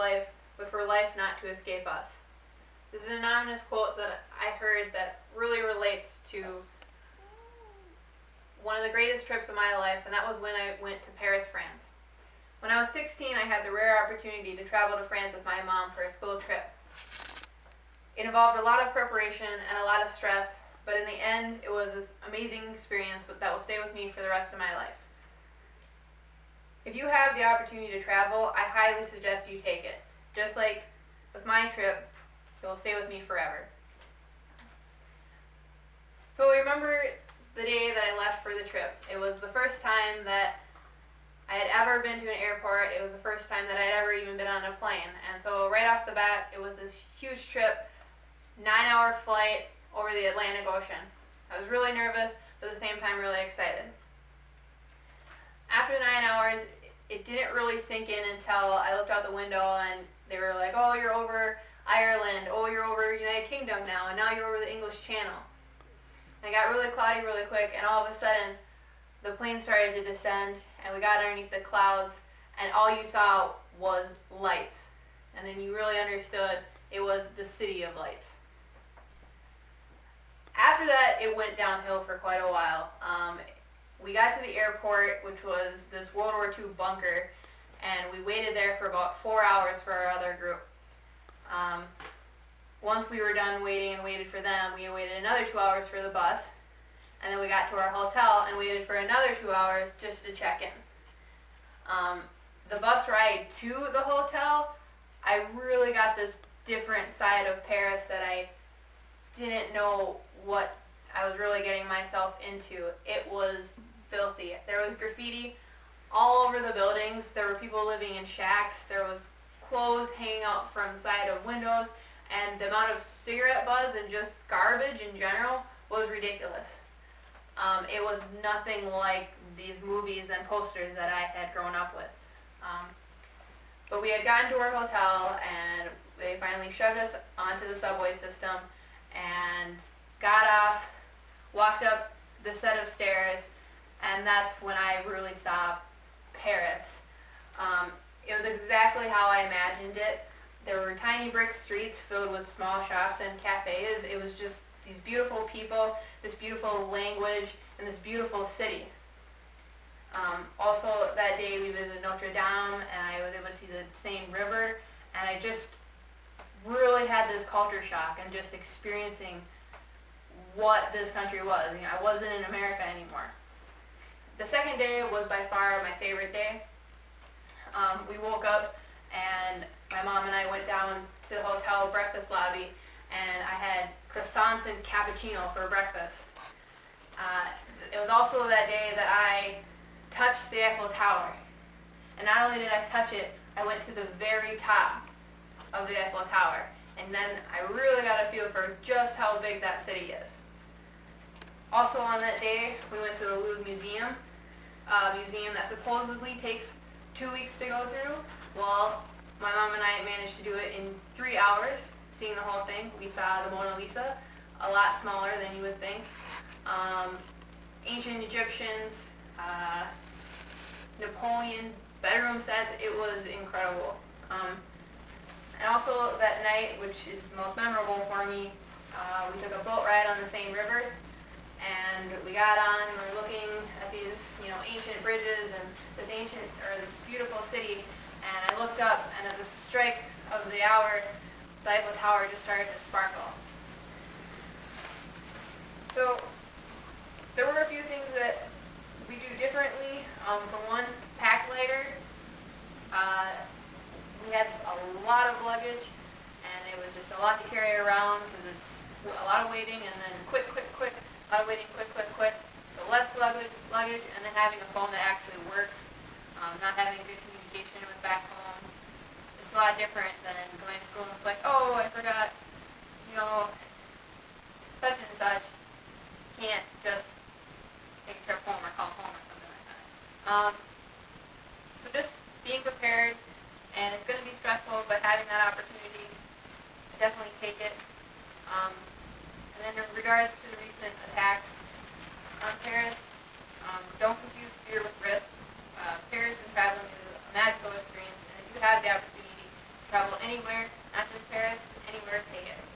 life, but for life not to escape us. This is an anonymous quote that I heard that really relates to one of the greatest trips of my life, and that was when I went to Paris, France. When I was 16, I had the rare opportunity to travel to France with my mom for a school trip. It involved a lot of preparation and a lot of stress, but in the end, it was this amazing experience that will stay with me for the rest of my life. If you have the opportunity to travel, I highly suggest you take it. Just like with my trip, it will stay with me forever. So remember the day that I left for the trip. It was the first time that I had ever been to an airport. It was the first time that I had ever even been on a plane. And so right off the bat, it was this huge trip, 9-hour flight over the Atlantic Ocean. I was really nervous, but at the same time really excited. After 9 hours, it didn't really sink in until I looked out the window and they were like, oh, you're over Ireland, oh, you're over United Kingdom now, and now you're over the English Channel. And it got really cloudy really quick, and all of a sudden, the plane started to descend, and we got underneath the clouds, and all you saw was lights. And then you really understood it was the City of Lights. After that, it went downhill for quite a while. We got to the airport, which was this World War II bunker, and we waited there for about 4 hours for our other group. Once we were done waiting and waited for them, we waited another 2 hours for the bus, and then we got to our hotel and waited for another 2 hours just to check in. The bus ride to the hotel, I really got this different side of Paris that I didn't know what I was really getting myself into. It was filthy. There was graffiti all over the buildings. There were people living in shacks. There was clothes hanging out from the side of windows, and the amount of cigarette butts and just garbage in general was ridiculous. It was nothing like these movies and posters that I had grown up with. But we had gotten to our hotel, and they finally shoved us onto the subway system and got off, walked up the set of stairs, and that's when I really saw Paris. It was exactly how I imagined it. There were tiny brick streets filled with small shops and cafes. It was just these beautiful people, this beautiful language, and this beautiful city. Also that day we visited Notre Dame, and I was able to see the Seine River, and I just really had this culture shock and just experiencing what this country was. You know, I wasn't in America anymore. The second day was by far my favorite day. We woke up, and my mom and I went down to the hotel breakfast lobby, and I had croissants and cappuccino for breakfast. It was also that day that I touched the Eiffel Tower. And not only did I touch it, I went to the very top of the Eiffel Tower. And then I really got a feel for just how big that city is. Also on that day, we went to the Louvre Museum, a museum that supposedly takes 2 weeks to go through. Well, my mom and I managed to do it in 3 hours, seeing the whole thing. We saw the Mona Lisa, a lot smaller than you would think. Ancient Egyptians, Napoleon bedroom sets. It was incredible. And also that night, which is the most memorable for me, we took a boat ride on the Seine River, and we got on and we were looking at these, ancient bridges and this beautiful city, and I looked up, and at the strike of the hour, the Eiffel Tower just started to sparkle. So there were a few things that we do differently. For one, pack lighter. We had a lot of luggage, and it was just a lot to carry around because it's a lot of waiting and then quick, a lot of waiting, quick. So less luggage, and then having a phone that actually works, not having good communication with back home. It's a lot different than going to school and it's like, oh, I forgot, such and such. Can't just take a trip home or call home or something like that. So just being prepared, and it's going to be stressful, but having that opportunity, definitely take it. And then in regards to the recent attacks on Paris, don't confuse fear with risk. Paris and traveling is a magical experience, and if you have the opportunity to travel anywhere, not just Paris, anywhere, take it.